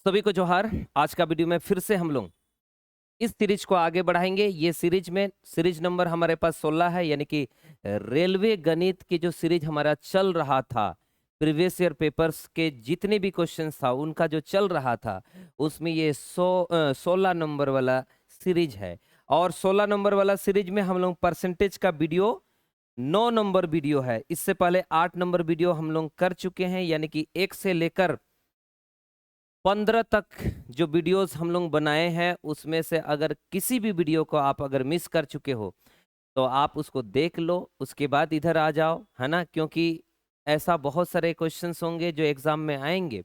सभी को जोहार। आज का वीडियो में फिर से हम लोग इस सीरीज को आगे बढ़ाएंगे। ये सीरीज नंबर हमारे पास 16 है, यानी कि रेलवे गणित की जो सीरीज हमारा चल रहा था, प्रीवियस ईयर पेपर्स के जितने भी क्वेश्चंस था उनका जो चल रहा था, उसमें ये 16 नंबर वाला सीरीज है। और 16 नंबर वाला सीरीज में हम लोग परसेंटेज का वीडियो 9 नंबर वीडियो है। इससे पहले 8 नंबर वीडियो हम लोग कर चुके हैं, यानी कि 1 से लेकर 15 तक जो वीडियोस हम लोग बनाए हैं, उसमें से अगर किसी भी वीडियो को आप अगर मिस कर चुके हो तो आप उसको देख लो, उसके बाद इधर आ जाओ, है ना। क्योंकि ऐसा बहुत सारे क्वेश्चंस होंगे जो एग्जाम में आएंगे।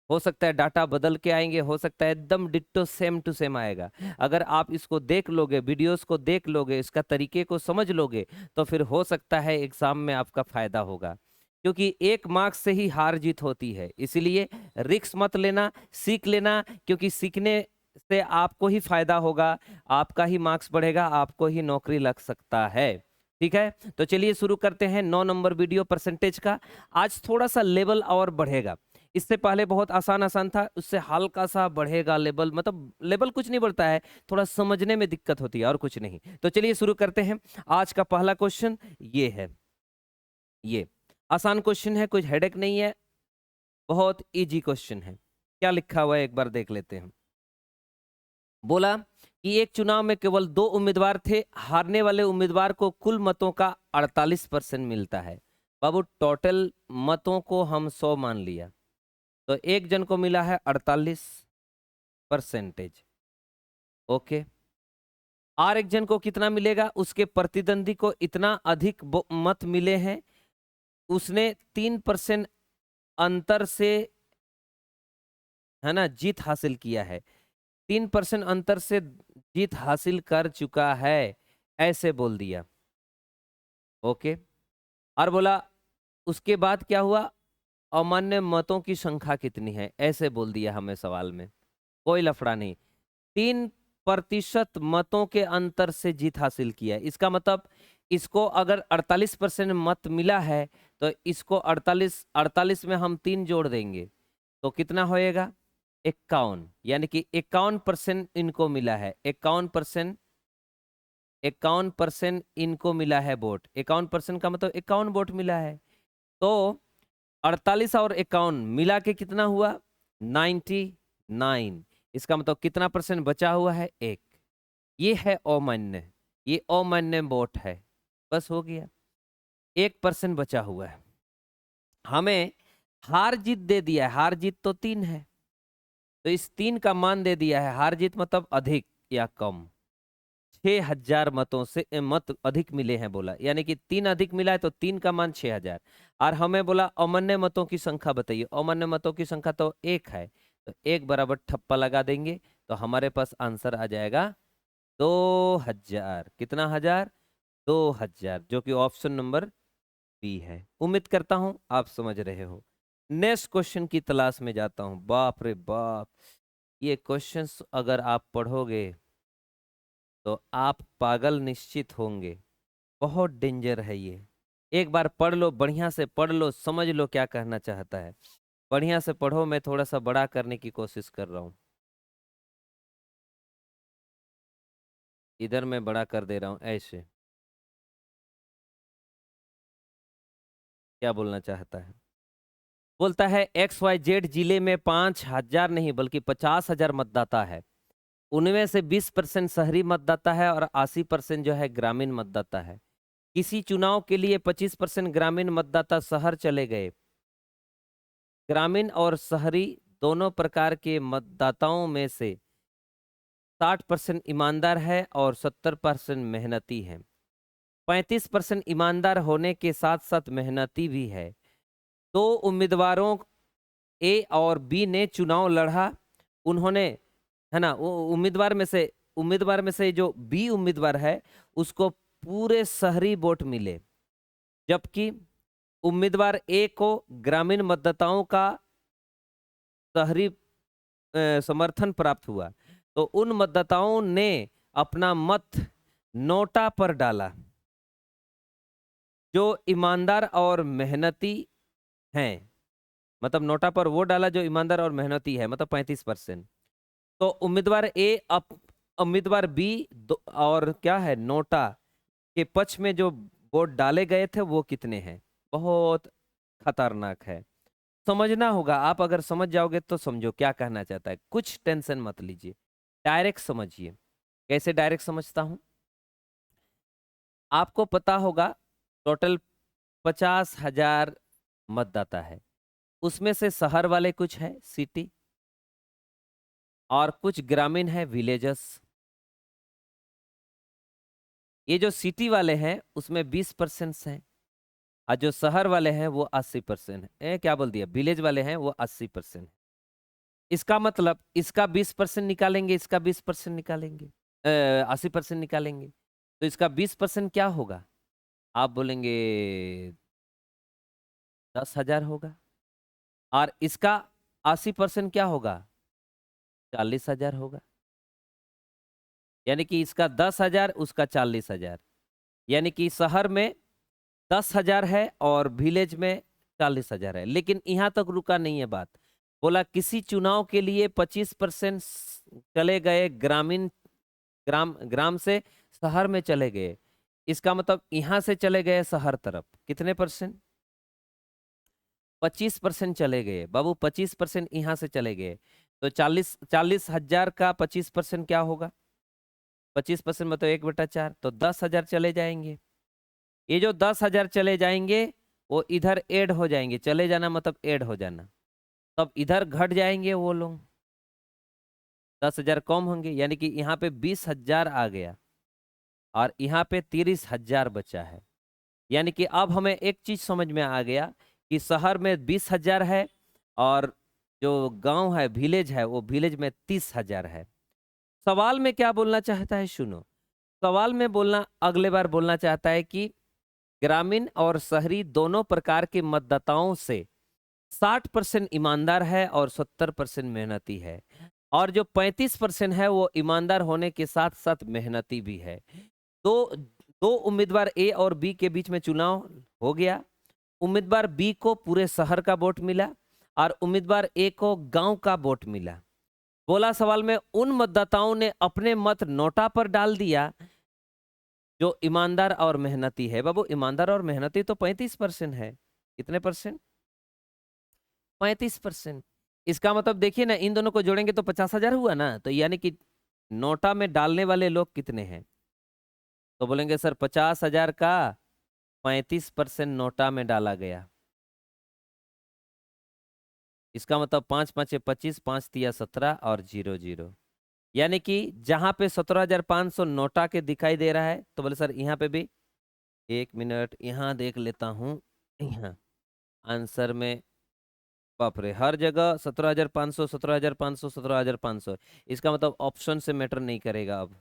हो सकता है डाटा बदल के आएंगे, हो सकता है एकदम डिट्टो सेम टू सेम आएगा। अगर आप इसको देख लोगे, वीडियोस को देख लोगे, इसका तरीके को समझ लोगे, तो फिर हो सकता है एग्जाम में आपका फायदा होगा। क्योंकि एक मार्क्स से ही हार जीत होती है, इसीलिए रिस्क मत लेना, सीख लेना। क्योंकि सीखने से आपको ही फायदा होगा, आपका ही मार्क्स बढ़ेगा, आपको ही नौकरी लग सकता है। ठीक है, तो चलिए शुरू करते हैं 9 नंबर वीडियो परसेंटेज का। आज थोड़ा सा लेवल और बढ़ेगा। इससे पहले बहुत आसान आसान था, उससे हल्का सा बढ़ेगा लेवल। मतलब लेवल कुछ नहीं बढ़ता है, थोड़ा समझने में दिक्कत होती है और कुछ नहीं। तो चलिए शुरू करते हैं। आज का पहला क्वेश्चन ये है। ये आसान क्वेश्चन है, कुछ हेडेक नहीं है, बहुत इजी क्वेश्चन है। क्या लिखा हुआ है एक बार देख लेते हैं। बोला कि एक चुनाव में केवल 2 उम्मीदवार थे, हारने वाले उम्मीदवार को कुल मतों का 48% मिलता है। बाबू टोटल मतों को हम 100 मान लिया, तो एक जन को मिला है 48%। ओके, और एक जन को कितना मिलेगा? उसके प्रतिद्वंदी को इतना अधिक मत मिले हैं, उसने 3% अंतर से, है ना, जीत हासिल किया है। 3% अंतर से जीत हासिल कर चुका है, ऐसे बोल दिया। ओके, और बोला उसके बाद क्या हुआ? अमान्य मतों की संख्या कितनी है, ऐसे बोल दिया हमें सवाल में। कोई लफड़ा नहीं, 3% मतों के अंतर से जीत हासिल किया है। इसका मतलब इसको अगर 48% मत मिला है, तो इसको 48 में हम 3 जोड़ देंगे तो कितना होएगा? 51। यानी कि 51% इनको मिला है। 51% इनको मिला है वोट। 51% का मतलब 51 वोट मिला है। तो 48 और 51 मिला के कितना हुआ? 99। इसका मतलब कितना परसेंट बचा हुआ है? 1। ये है अमान्य, ये अमान्य वोट है। बस हो गया, 1% बचा हुआ है। हमें हार जीत दे दिया है, हार जीत तो 3 है, तो इस 3 का मान दे दिया है। हार जीत मतलब अधिक या कम। 6000 मतों से मत अधिक मिले हैं बोला, यानी कि 3 अधिक मिला है, तो 3 का मान 6000। और हमें बोला अमान्य मतों की संख्या बताइए। अमान्य मतों की संख्या तो 1 है, तो 1 बराबर ठप्पा लगा देंगे, तो हमारे पास आंसर आ जाएगा 2000। कितना हजार? 2000, जो कि ऑप्शन नंबर बी है। उम्मीद करता हूं आप समझ रहे हो। नेक्स्ट क्वेश्चन की तलाश में जाता हूं। बाप रे बाप, ये क्वेश्चंस अगर आप पढ़ोगे तो आप पागल निश्चित होंगे। बहुत डेंजर है ये। एक बार पढ़ लो, बढ़िया से पढ़ लो, समझ लो क्या कहना चाहता है। बढ़िया से पढ़ो, मैं थोड़ा सा बड़ा करने की कोशिश कर रहा हूँ। इधर मैं बड़ा कर दे रहा हूँ ऐसे। क्या बोलना चाहता है? बोलता है XYZ जिले में 5000 नहीं बल्कि 50,000 मतदाता है। उनमें से 20% शहरी मतदाता है और 80% जो है ग्रामीण मतदाता है। किसी चुनाव के लिए 25% ग्रामीण मतदाता शहर चले गए। ग्रामीण और शहरी दोनों प्रकार के मतदाताओं में से 60% ईमानदार है और 70% मेहनती है। 35% ईमानदार होने के साथ साथ मेहनती भी है। 2 उम्मीदवारों ए और बी ने चुनाव लड़ा। उन्होंने, है ना, वो उम्मीदवार में से जो बी उम्मीदवार है उसको पूरे शहरी वोट मिले, जबकि उम्मीदवार ए को ग्रामीण मतदाताओं का शहरी समर्थन प्राप्त हुआ। तो उन मतदाताओं ने अपना मत नोटा पर डाला जो ईमानदार और मेहनती हैं। मतलब नोटा पर वो डाला जो ईमानदार और मेहनती है, मतलब 35%। तो उम्मीदवार ए उम्मीदवार बी और क्या है, नोटा के पक्ष में जो वोट डाले गए थे वो कितने हैं। बहुत खतरनाक है, समझना होगा। आप अगर समझ जाओगे तो समझो क्या कहना चाहता है, कुछ टेंशन मत लीजिए, डायरेक्ट समझिए। कैसे डायरेक्ट समझता हूं, आपको पता होगा टोटल 50,000 मतदाता है, उसमें से शहर वाले कुछ है सिटी, और कुछ ग्रामीण है विलेजेस। ये जो सिटी वाले हैं उसमें 20% हैं, और जो शहर वाले हैं वो 80% है। क्या बोल दिया, विलेज वाले हैं वो 80%। इसका मतलब इसका 20% निकालेंगे, इसका 20% निकालेंगे, 80% निकालेंगे, तो इसका 20% क्या होगा, आप बोलेंगे 10,000 होगा। और इसका 80% क्या होगा, 40,000 होगा। यानी कि इसका 10,000, उसका 40,000। यानी कि शहर में 10,000 है और विलेज में 40,000 है। लेकिन यहाँ तक रुका नहीं है बात, बोला किसी चुनाव के लिए 25% चले गए ग्रामीण, ग्राम से शहर में चले गए। इसका मतलब यहाँ से चले गए शहर तरफ कितने परसेंट, 25% चले गए बाबू, 25% यहाँ से चले गए। तो 40,000 का 25% क्या होगा, 25% मतलब 1/4, तो 10,000 चले जाएंगे। ये जो 10,000 चले जाएंगे वो इधर ऐड हो जाएंगे, चले जाना मतलब ऐड हो जाना, तब इधर घट जाएंगे वो लोग, 10,000 कम होंगे। यानी कि यहाँ पे 20,000 आ गया और यहाँ पे 30,000 बचा है। यानी कि अब हमें एक चीज समझ में आ गया कि शहर में 20,000 है और जो गांव है विलेज है वो विलेज में 30,000 है। सवाल में क्या बोलना चाहता है, सुनो। सवाल में बोलना, अगले बार बोलना चाहता है कि ग्रामीण और शहरी दोनों प्रकार के मतदाताओं से 60% ईमानदार है और 70% मेहनती है, और जो 35% है वो ईमानदार होने के साथ साथ मेहनती भी है। तो दो उम्मीदवार ए और बी के बीच में चुनाव हो गया। उम्मीदवार बी को पूरे शहर का वोट मिला और उम्मीदवार ए को गांव का वोट मिला। बोला सवाल में उन मतदाताओं ने अपने मत नोटा पर डाल दिया जो ईमानदार और मेहनती है। बाबू ईमानदार और मेहनती तो 35% है, कितने परसेंट, 35%। इसका मतलब देखिए ना, इन दोनों को जोड़ेंगे तो 50,000 हुआ ना, तो यानी कि नोटा में डालने वाले लोग कितने हैं, तो बोलेंगे सर 50,000 का 35% नोटा में डाला गया। इसका मतलब 5 5 25, 5 तिया 17 और 0 0। यानी कि जहां पे 17,500 नोटा के दिखाई दे रहा है, तो बोले सर यहाँ पे भी, एक मिनट यहाँ देख लेता हूँ। यहाँ आंसर में बाप रे, हर जगह 17,500 17,500 17,500। इसका मतलब ऑप्शन से मैटर नहीं करेगा, अब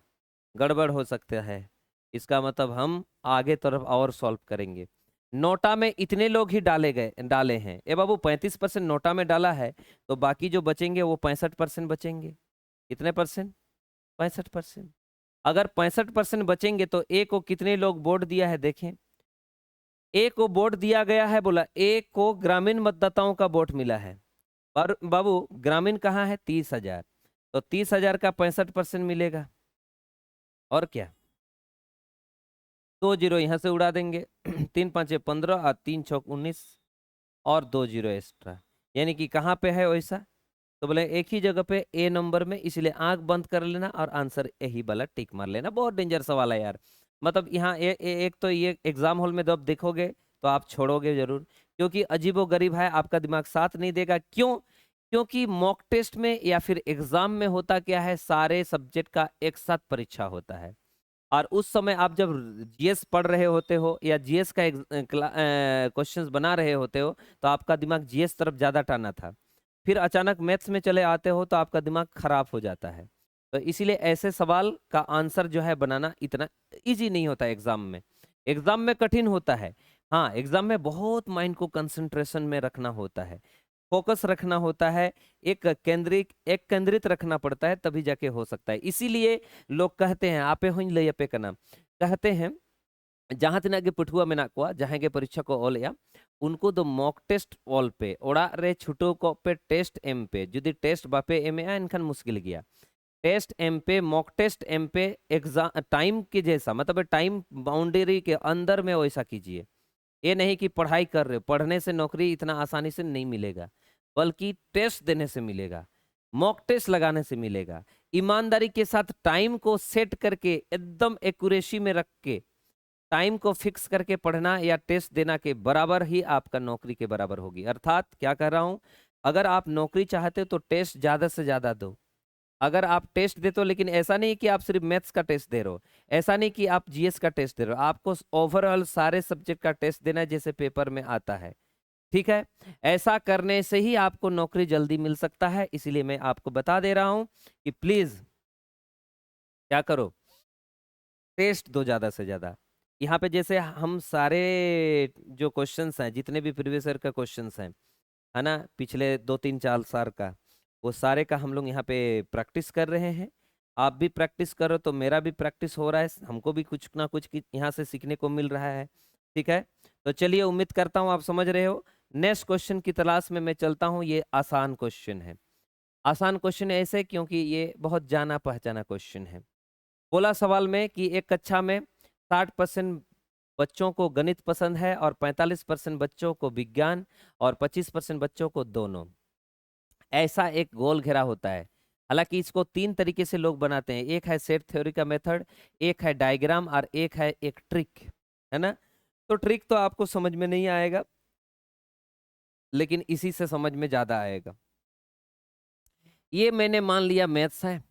गड़बड़ हो सकता है। इसका मतलब हम आगे तरफ और सॉल्व करेंगे। नोटा में इतने लोग ही डाले हैं ए बाबू, 35% नोटा में डाला है, तो बाकी जो बचेंगे वो 65% बचेंगे। कितने परसेंट, 65%। अगर 65% बचेंगे तो ए को कितने लोग वोट दिया है देखें। ए को वोट दिया गया है, बोला ए को ग्रामीण मतदाताओं का वोट मिला है। पर बाबू ग्रामीण कहाँ है, 30,000, तो 30,000 का 65% मिलेगा। और क्या, 2 जीरो यहाँ से उड़ा देंगे 3 5 15 और 3 6 19 और 2 जीरो एक्स्ट्रा। यानी कि कहाँ पे है वैसा, तो बोले एक ही जगह पे ए नंबर में, इसलिए आंख बंद कर लेना और आंसर यही वाला टिक मार लेना। बहुत डेंजर सवाल है यार। मतलब यहाँ एक तो ये एग्जाम हॉल में जब देखोगे तो आप छोड़ोगे जरूर, क्योंकि अजीबो गरीब है, आपका दिमाग साथ नहीं देगा। क्यों, क्योंकि मॉक टेस्ट में या फिर एग्जाम में होता क्या है, सारे सब्जेक्ट का एक साथ परीक्षा होता है, और उस समय आप जब जीएस पढ़ रहे होते हो या जीएस का क्वेश्चंस बना रहे होते हो, तो आपका दिमाग जीएस तरफ ज़्यादा टाना था। फिर अचानक मैथ्स में चले आते हो तो आपका दिमाग खराब हो जाता है। तो इसीलिए ऐसे सवाल का आंसर जो है बनाना इतना इजी नहीं होता एग्जाम में। एग्जाम में कठिन होता है, हाँ एग्जाम में बहुत माइंड को कंसंट्रेशन में रखना होता है, फोकस रखना होता है, एक केंद्रित रखना पड़ता है, तभी जाके हो सकता है। इसीलिए लोग कहते हैं आपे हुई लय पे का नाम, कहते हैं जहां तिना के पुठुआ में ना कुआ जहां के परीक्षा को ओलया, उनको दो मॉक टेस्ट ऑल पे ओड़ा रे छुटो को पे टेस्ट एम पे जुदी टेस्ट बापे एम आ इनखान मुश्किल गया टेस्ट एम पे मॉक टेस्ट एम पे एग्जाम टाइम के जैसा मतलब टाइम बाउंड्री के अंदर में वैसा कीजिए। ये नहीं कि पढ़ाई कर रहे हो, पढ़ने से नौकरी इतना आसानी से नहीं मिलेगा, बल्कि टेस्ट देने से मिलेगा, मॉक टेस्ट लगाने से मिलेगा। ईमानदारी के साथ टाइम को सेट करके एकदम एक्यूरेसी में रख के टाइम को फिक्स करके पढ़ना या टेस्ट देना के बराबर ही आपका नौकरी के बराबर होगी। अर्थात क्या कर रहा हूं, अगर आप नौकरी चाहते हो तो टेस्ट ज्यादा से ज्यादा दो। अगर आप टेस्ट देते हो, लेकिन ऐसा नहीं कि आप सिर्फ मैथ्स का टेस्ट दे रहे हो, ऐसा नहीं कि आप जीएस का टेस्ट दे रहे हो, आपको ओवरऑल सारे सब्जेक्ट का टेस्ट देना है जैसे पेपर में आता है। ठीक है, ऐसा करने से ही आपको नौकरी जल्दी मिल सकता है। इसीलिए मैं आपको बता दे रहा हूं कि प्लीज क्या करो, टेस्ट दो ज्यादा से ज्यादा। यहाँ पे जैसे हम सारे जो क्वेश्चंस हैं, जितने भी प्रीवियस ईयर का क्वेश्चंस हैं, है ना, पिछले 2 3 4 साल का, वो सारे का हम लोग यहाँ पे प्रैक्टिस कर रहे हैं। आप भी प्रैक्टिस करो तो मेरा भी प्रैक्टिस हो रहा है, हमको भी कुछ ना कुछ यहाँ से सीखने को मिल रहा है। ठीक है, तो चलिए, उम्मीद करता हूँ आप समझ रहे हो। नेक्स्ट क्वेश्चन की तलाश में मैं चलता हूँ। ये आसान क्वेश्चन है। आसान क्वेश्चन ऐसे क्योंकि ये बहुत जाना पहचाना क्वेश्चन है। बोला सवाल में कि एक कक्षा में 60% बच्चों को गणित पसंद है और 45% बच्चों को विज्ञान और 25% बच्चों को दोनों। ऐसा एक गोल घेरा होता है। हालांकि इसको 3 तरीके से लोग बनाते हैं, एक है सेट थ्योरी का मेथड, एक है डायग्राम और एक है एक ट्रिक, है ना। तो ट्रिक तो आपको समझ में नहीं आएगा, लेकिन इसी से समझ में ज्यादा आएगा। ये मैंने मान लिया मैथ्स है,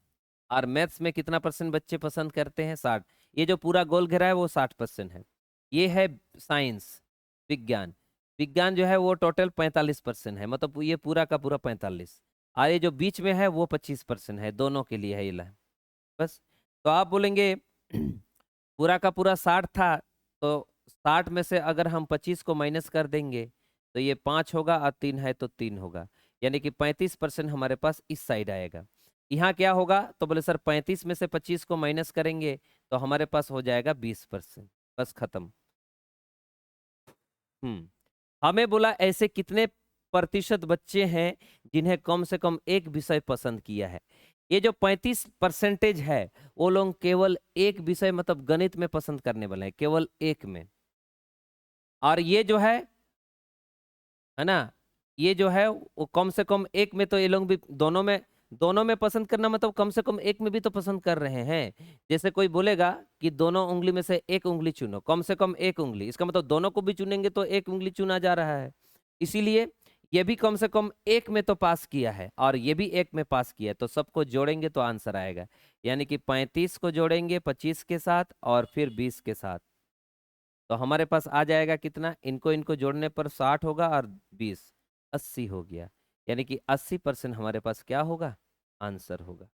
और मैथ्स में कितना परसेंट बच्चे पसंद करते हैं, 60। ये जो पूरा गोल घेरा है वो 60% है। ये है साइंस, विज्ञान। विज्ञान जो है वो टोटल 45% है, मतलब ये पूरा का पूरा 45। और ये जो बीच में है वो 25% है, दोनों के लिए है ये ला। बस। तो आप बोलेंगे पूरा का पूरा 60 था, तो 60 में से अगर हम 25 को माइनस कर देंगे तो ये 5 होगा, और 3 है तो 3 होगा, यानी कि 35% हमारे पास इस साइड आएगा। यहाँ क्या होगा, तो बोले सर 35 में से 25 को माइनस करेंगे तो हमारे पास हो जाएगा 20%। बस खत्म। हमें बोला ऐसे कितने प्रतिशत बच्चे हैं जिन्हें कम से कम एक विषय पसंद किया है। ये जो 35% है, वो लोग केवल एक विषय मतलब गणित में पसंद करने वाले हैं, केवल एक में। और ये जो है ना, ये जो है वो कम से कम एक में, तो ये लोग भी दोनों में पसंद करना मतलब कम से कम एक में भी तो पसंद कर रहे हैं। जैसे कोई बोलेगा कि दोनों उंगली में से एक उंगली चुनो, कम से कम एक उंगली, इसका मतलब दोनों को भी चुनेंगे तो एक उंगली चुना जा रहा है। इसीलिए ये भी कम से कम एक में तो पास किया है, और ये भी एक में पास किया है, तो सबको जोड़ेंगे तो आंसर आएगा। यानी कि 35 को जोड़ेंगे 25 के साथ और फिर 20 के साथ, तो हमारे पास आ जाएगा कितना, इनको इनको जोड़ने पर 60 होगा और 20 80 हो गया। यानी कि 80% हमारे पास क्या होगा, आंसर होगा।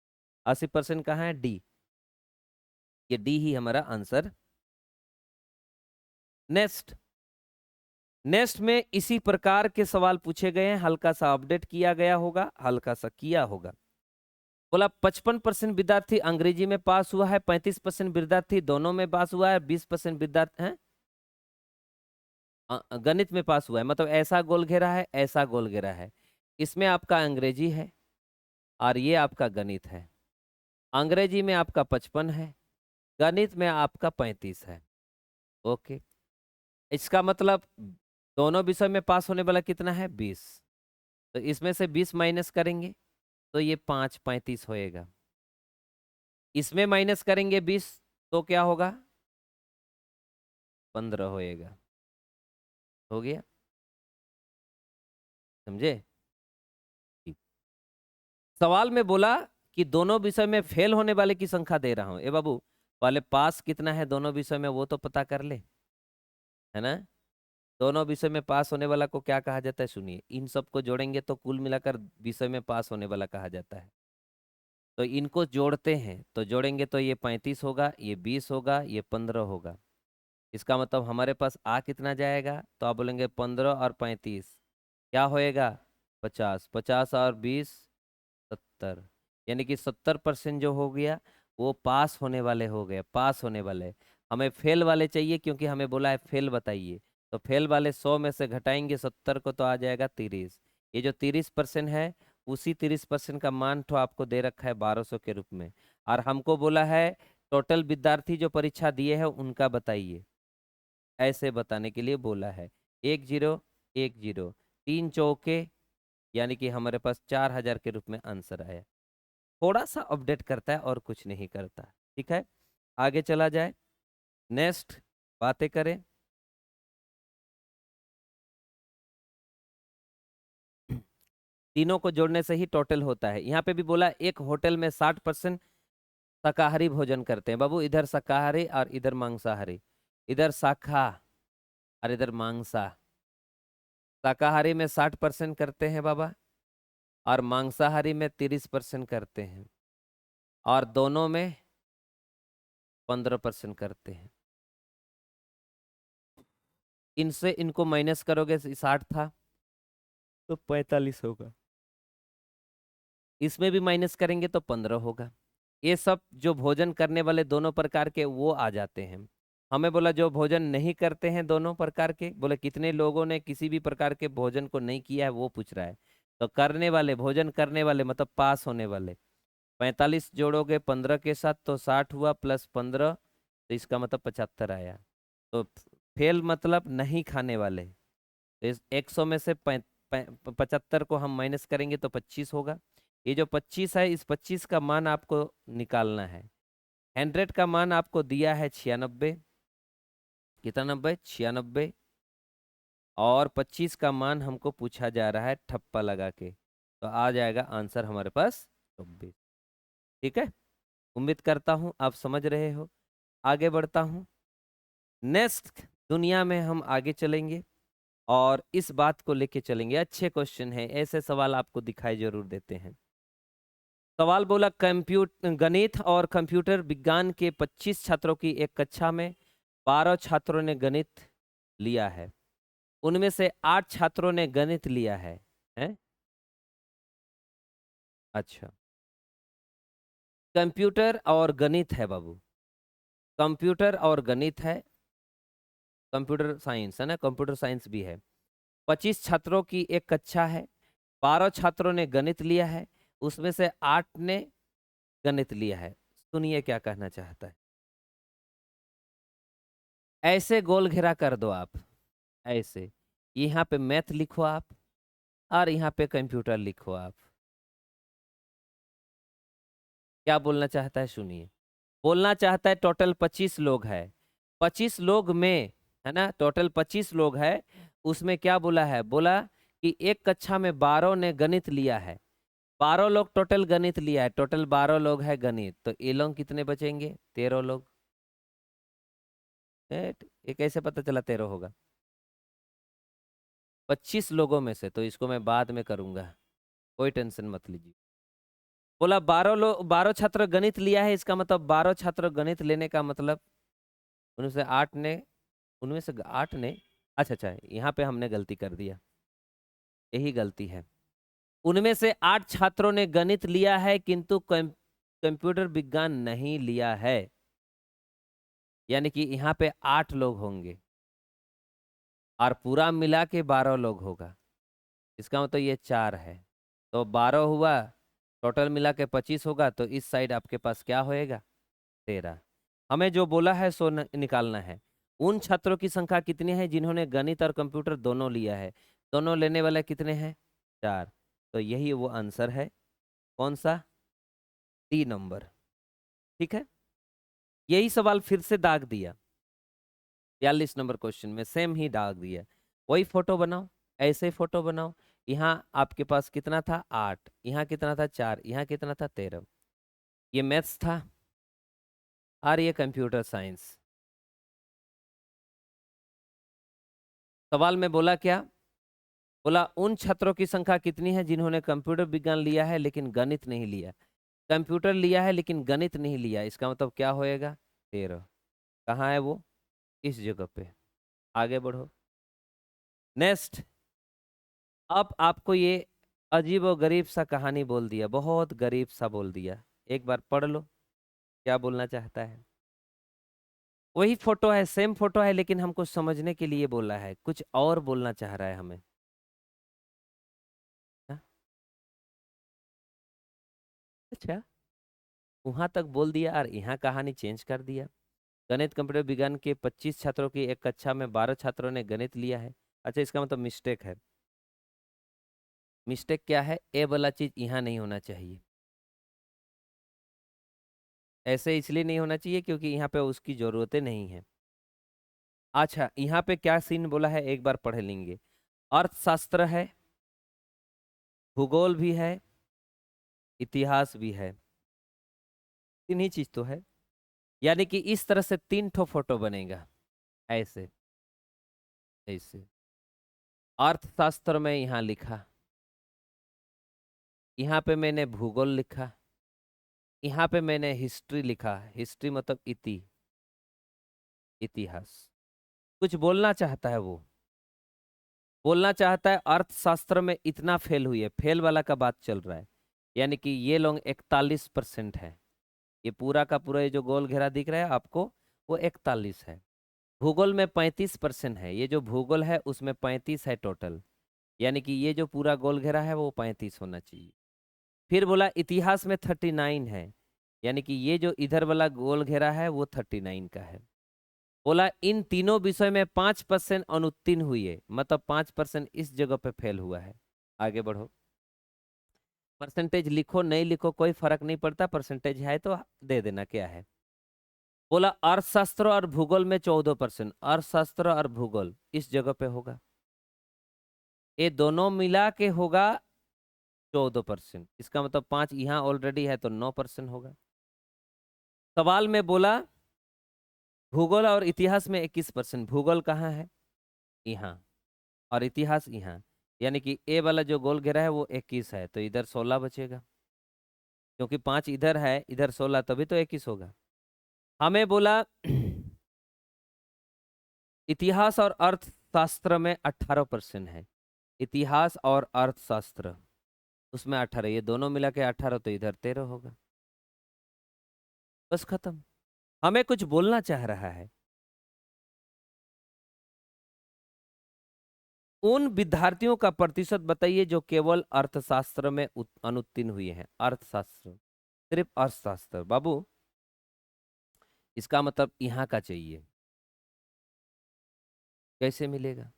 80% कहाँ है, डी। ये डी ही हमारा आंसर। नेक्स्ट नेक्स्ट में इसी प्रकार के सवाल पूछे गए हैं, हल्का सा अपडेट किया गया होगा, हल्का सा किया होगा। बोला 55% विद्यार्थी अंग्रेजी में पास हुआ है, 35% विद्यार्थी दोनों में पास हुआ है, 20% विद्यार्थी है गणित में पास हुआ है। मतलब ऐसा गोल घेरा है, ऐसा गोल घेरा है। इसमें आपका अंग्रेजी है और ये आपका गणित है। अंग्रेजी में आपका 55 है, गणित में आपका 35 है। ओके, इसका मतलब दोनों विषय में पास होने वाला कितना है, 20। तो इसमें से 20 माइनस करेंगे तो ये 5 35 होएगा। इसमें माइनस करेंगे 20 तो क्या होगा, 15 होएगा। हो गया, समझे। ठीक। सवाल में बोला कि दोनों विषय में फेल होने वाले की संख्या दे रहा हूं। ए बाबू, पहले पास कितना है दोनों विषय में वो तो पता कर ले, है ना। दोनों विषय में पास होने वाला को क्या कहा जाता है, सुनिए, इन सबको जोड़ेंगे तो कुल मिलाकर विषय में पास होने वाला कहा जाता है। तो इनको जोड़ते हैं, तो जोड़ेंगे तो ये 35 होगा, ये 20 होगा, ये 15 होगा। इसका मतलब हमारे पास आ कितना जाएगा, तो आप बोलेंगे 15 और 35 क्या होएगा, 50। 50 और 20 70, यानी कि 70% जो हो गया वो पास होने वाले हो गए, पास होने वाले। हमें फेल वाले चाहिए, क्योंकि हमें बोला है फेल बताइए। तो फेल वाले 100 में से घटाएंगे 70 को तो आ जाएगा 30। ये जो 30% है उसी 30% का मान तो आपको दे रखा है 1200 के रूप में। और हमको बोला है टोटल विद्यार्थी जो परीक्षा दिए हैं उनका बताइए, ऐसे बताने के लिए बोला है। 1010 तीन चौके, यानी कि हमारे पास 4000 के रूप में आंसर आया। थोड़ा सा अपडेट करता है और कुछ नहीं करता। ठीक है, आगे चला जाए, नेक्स्ट बातें करें। तीनों को जोड़ने से ही टोटल होता है। यहाँ पे भी बोला एक होटल में 60% शाकाहारी भोजन करते हैं। बाबू इधर शाकाहारी और इधर मांसाहारी, इधर शाखा और इधर मांसा। शाकाहारी में 60% करते हैं बाबा, और मांसाहारी में 30% करते हैं, और दोनों में 15% करते हैं। इनसे इनको माइनस करोगे 60 था तो 45 होगा, इसमें भी माइनस करेंगे तो 15 होगा। ये सब जो भोजन करने वाले दोनों प्रकार के वो आ जाते हैं। हमें बोला जो भोजन नहीं करते हैं दोनों प्रकार के, बोले कितने लोगों ने किसी भी प्रकार के भोजन को नहीं किया है वो पूछ रहा है। तो करने वाले, भोजन करने वाले मतलब पास होने वाले, 45 जोड़ोगे 15 के साथ तो 60 हुआ, प्लस 15 तो इसका मतलब 75 आया। तो फेल मतलब नहीं खाने वाले। तो इस 100 में से 75 को हम माइनस करेंगे तो 25 होगा। ये जो 25 है इस 25 का मान आपको निकालना है। 100 का मान आपको दिया है 96, कितना 90, 96, और 25 का मान हमको पूछा जा रहा है ठप्पा लगा के, तो आ जाएगा आंसर हमारे पास 26। ठीक है, उम्मीद करता हूं आप समझ रहे हो। आगे बढ़ता हूं, नेक्स्ट दुनिया में हम आगे चलेंगे और इस बात को लेके चलेंगे। अच्छे क्वेश्चन है, ऐसे सवाल आपको दिखाई जरूर देते हैं। सवाल बोला कंप्यूटर गणित और कंप्यूटर विज्ञान के 25 छात्रों की एक कक्षा में 12 छात्रों ने गणित लिया है, उनमें से 8 छात्रों ने गणित लिया है, हैं? अच्छा, कंप्यूटर और गणित है बाबू, कंप्यूटर और गणित है, कंप्यूटर साइंस है ना, कंप्यूटर साइंस भी है। 25 छात्रों की एक कक्षा है, 12 छात्रों ने गणित लिया है, उसमें से 8 ने गणित लिया है। सुनिए क्या कहना चाहता है। ऐसे गोल घेरा कर दो आप, ऐसे, यहाँ पे मैथ लिखो आप और यहाँ पे कंप्यूटर लिखो आप। क्या बोलना चाहता है सुनिए। बोलना चाहता है टोटल 25 लोग है, 25 लोग में, है ना, टोटल 25 लोग है, उसमें क्या बोला है, बोला कि एक कक्षा में 12 ने गणित लिया है, 12 लोग टोटल गणित लिया है, टोटल 12 लोग है गणित, तो ये लोग कितने बचेंगे, 13 लोग। ये कैसे पता चला 13 होगा, 25 लोगों में से, तो इसको मैं बाद में करूंगा, कोई टेंशन मत लीजिए। बोला 12 लोग, 12 छात्र गणित लिया है, इसका मतलब 12 छात्र गणित लेने का मतलब उनमें से 8 ने, उनमें से 8 ने, अच्छा अच्छा यहाँ पे हमने गलती कर दिया, यही गलती है। उनमें से 8 छात्रों ने गणित लिया है किंतु कंप्यूटर विज्ञान नहीं लिया है, यानी कि यहाँ पे 8 लोग होंगे और पूरा मिला के 12 लोग होगा, इसका मतलब ये 4 है, तो 12 हुआ, टोटल मिला के 25 होगा, तो इस साइड आपके पास क्या होएगा, 13। हमें जो बोला है सो निकालना है। उन छात्रों की संख्या कितनी है जिन्होंने गणित और कंप्यूटर दोनों लिया है, दोनों लेने वाले कितने हैं, 4, तो यही वो आंसर है, कौन सा, 3 नंबर। ठीक है, यही सवाल फिर से दाग दिया, 42 नंबर क्वेश्चन में सेम ही दाग दिया। वही फोटो बनाओ, ऐसे फोटो बनाओ। यहाँ आपके पास कितना था, 8, यहाँ कितना था, 4, यहाँ कितना था, 13। ये मैथ्स था और ये कंप्यूटर साइंस। सवाल में बोला क्या, बोला उन छात्रों की संख्या कितनी है जिन्होंने कंप्यूटर विज्ञान लिया है लेकिन गणित नहीं लिया, कंप्यूटर लिया है लेकिन गणित नहीं लिया, इसका मतलब क्या होएगा, 13। कहाँ है वो, इस जगह पे। आगे बढ़ो, नेक्स्ट। अब आपको ये अजीब और गरीब सा कहानी बोल दिया, बहुत गरीब सा बोल दिया, एक बार पढ़ लो क्या बोलना चाहता है। वही फोटो है, सेम फोटो है, लेकिन हमको समझने के लिए बोला है, कुछ और बोलना चाह रहा है हमें। हाँ? अच्छा, वहां तक बोल दिया और यहाँ कहानी चेंज कर दिया। गणित कंप्यूटर विज्ञान के 25 छात्रों की एक कक्षा में 12 छात्रों ने गणित लिया है। अच्छा, इसका मतलब मिस्टेक है। मिस्टेक क्या है? ए वाला चीज यहाँ नहीं होना चाहिए। ऐसे इसलिए नहीं होना चाहिए क्योंकि यहाँ पे उसकी जरूरतें नहीं है। अच्छा, यहाँ पे क्या सीन बोला है एक बार पढ़ लेंगे। अर्थशास्त्र है, भूगोल भी है, इतिहास भी है, तीन ही चीज तो है। यानी कि इस तरह से तीन ठो फोटो बनेगा। ऐसे ऐसे अर्थशास्त्र में यहाँ लिखा, यहाँ पे मैंने भूगोल लिखा, यहाँ पे मैंने हिस्ट्री लिखा। हिस्ट्री मतलब इतिहास। कुछ बोलना चाहता है वो, बोलना चाहता है अर्थशास्त्र में इतना फेल हुई है, फेल वाला का बात चल रहा है। यानी कि ये लोग 41% है। ये पूरा का पूरा ये जो गोल घेरा दिख रहा है आपको, वो 41 है। भूगोल में 35% है, ये जो भूगोल है उसमें 35 है टोटल। यानी कि ये जो पूरा गोल घेरा है वो 35 होना चाहिए। फिर बोला इतिहास में 39 है, यानी कि ये जो इधर वाला गोल घेरा है वो 39 का है। बोला इन तीनों विषय में 5% अनुत्तीर्ण हुई है, मतलब 5% इस जगह पे फेल हुआ है। आगे बढ़ो। परसेंटेज लिखो नहीं लिखो कोई फर्क नहीं पड़ता, परसेंटेज है तो दे देना क्या है। बोला अर्थशास्त्र और भूगोल में 14%, अर्थशास्त्र और भूगोल इस जगह पे होगा। ये दोनों मिला के होगा 14%। इसका मतलब 5 यहाँ ऑलरेडी है तो 9% होगा। सवाल में बोला भूगोल और इतिहास में 21%। भूगोल कहाँ है? यहाँ। और इतिहास यहाँ। यानी कि ए वाला जो गोल घेरा है वो 21 है, तो इधर 16 बचेगा, क्योंकि 5 इधर है, इधर 16, तभी तो 21 होगा। हमें बोला इतिहास और अर्थशास्त्र में 18% है। इतिहास और अर्थशास्त्र उसमें 18, ये दोनों मिला के 18, तो इधर 13 होगा। बस खत्म। हमें कुछ बोलना चाह रहा है। उन विद्यार्थियों का प्रतिशत बताइए जो केवल अर्थशास्त्र में अनुत्तीर्ण हुए हैं। अर्थशास्त्र, सिर्फ अर्थशास्त्र। बाबू इसका मतलब यहाँ का चाहिए, कैसे मिलेगा?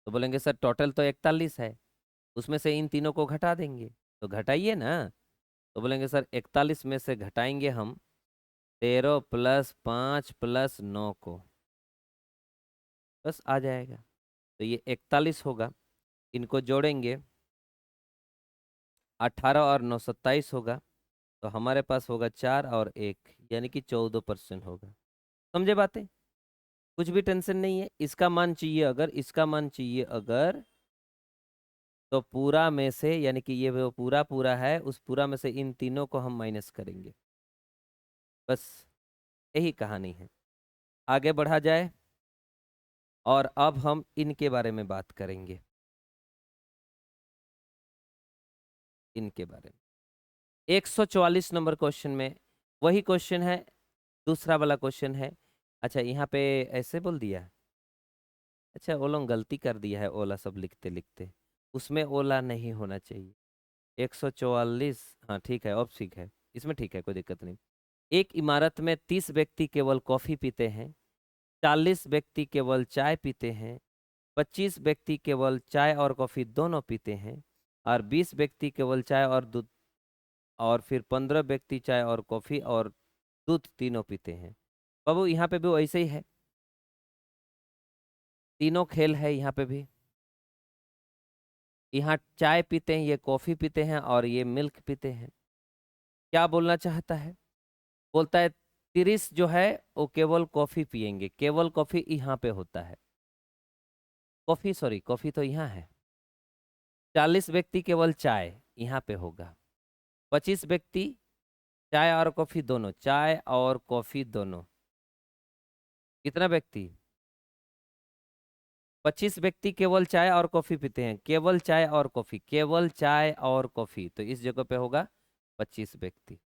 तो बोलेंगे सर टोटल तो 41 है, उसमें से इन तीनों को घटा देंगे, तो घटाइए ना। तो बोलेंगे सर 41 में से घटाएंगे हम 13 + 5 + 9 को, बस आ जाएगा। तो ये 41 होगा। इनको जोड़ेंगे, 18 और 9 27 होगा। तो हमारे पास होगा 4 और 1, यानी कि 14% होगा। समझे बातें? कुछ भी टेंशन नहीं है। इसका मान चाहिए अगर, इसका मान चाहिए अगर, तो पूरा में से, यानी कि ये वो पूरा पूरा है, उस पूरा में से इन तीनों को हम माइनस करेंगे। बस यही कहानी है। आगे बढ़ा जाए और अब हम इनके बारे में बात करेंगे। इनके बारे में 144 नंबर क्वेश्चन में वही क्वेश्चन है, दूसरा वाला क्वेश्चन है। अच्छा, यहाँ पे ऐसे बोल दिया। अच्छा, वो लोग गलती कर दिया है, ओला सब लिखते लिखते, उसमें ओला नहीं होना चाहिए। 144, हाँ ठीक है, अब ठीक है, इसमें ठीक है, कोई दिक्कत नहीं। एक इमारत में 30 व्यक्ति केवल कॉफी पीते हैं, 40 व्यक्ति केवल चाय पीते हैं, 25 व्यक्ति केवल चाय और कॉफी दोनों पीते हैं, और 20 व्यक्ति केवल चाय और दूध, और फिर 15 व्यक्ति चाय और कॉफी और दूध तीनों पीते हैं। बाबू यहाँ पे भी वैसे ही है, तीनों खेल है यहाँ पे भी। यहाँ चाय पीते हैं, ये कॉफी पीते हैं, और ये मिल्क पीते हैं। क्या बोलना चाहता है? बोलता है 30 जो है वो केवल कॉफी पिएंगे, केवल कॉफी यहाँ पे होता है। कॉफी, सॉरी, कॉफी तो यहाँ है। 40 व्यक्ति केवल चाय यहाँ पे होगा। 25 व्यक्ति चाय और कॉफी दोनों, चाय और कॉफी दोनों। कितना व्यक्ति? 25 व्यक्ति केवल चाय और कॉफी पीते हैं, केवल चाय और कॉफी, केवल चाय और कॉफी, तो इस जगह पे होगा 25 व्यक्ति।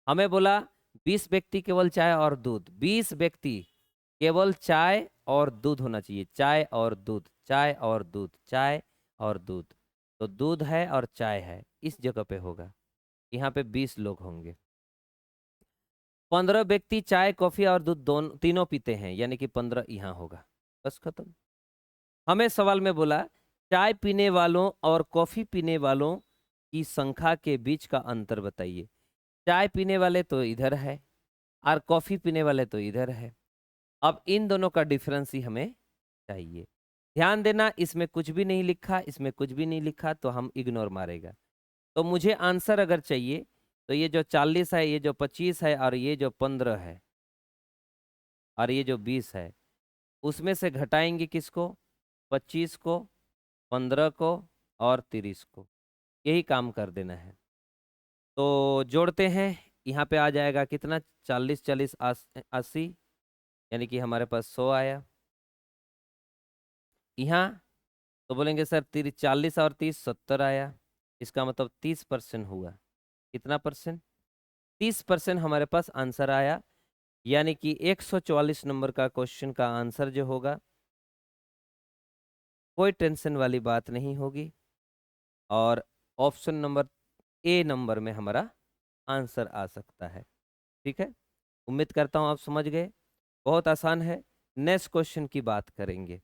हमें बोला 20 व्यक्ति केवल चाय और दूध, 20 व्यक्ति केवल चाय और दूध होना चाहिए, चाय और दूध, चाय और दूध, चाय और दूध। तो दूध है और चाय है, इस जगह पे होगा, यहाँ पे 20 लोग होंगे। 15 व्यक्ति चाय कॉफी और दूध दोनों तीनों पीते हैं, यानी कि 15 यहाँ होगा, बस खत्म। हमें सवाल में बोला चाय पीने वालों और कॉफी पीने वालों की संख्या के बीच का अंतर बताइए। चाय पीने वाले तो इधर है और कॉफी पीने वाले तो इधर है। अब इन दोनों का डिफरेंस ही हमें चाहिए। ध्यान देना, इसमें कुछ भी नहीं लिखा, इसमें कुछ भी नहीं लिखा, तो हम इग्नोर मारेगा। तो मुझे आंसर अगर चाहिए तो ये जो 40 है, ये जो 25 है, और ये जो 15 है, और ये जो 20 है, उसमें से घटाएंगे किसको? 25 को, 15 को और 30 को। यही काम कर देना है। तो जोड़ते हैं, यहाँ पे आ जाएगा कितना? 40 40 80, यानी कि हमारे पास 100 आया। यहाँ तो बोलेंगे सर 40 और 30 70 आया, इसका मतलब 30% हुआ। कितना परसेंट? 30% हमारे पास आंसर आया, यानी कि 144 नंबर का क्वेश्चन का आंसर जो होगा, कोई टेंशन वाली बात नहीं होगी, और ऑप्शन नंबर ए नंबर में हमारा आंसर आ सकता है। ठीक है, उम्मीद करता हूँ आप समझ गए, बहुत आसान है। नेक्स्ट क्वेश्चन की बात करेंगे।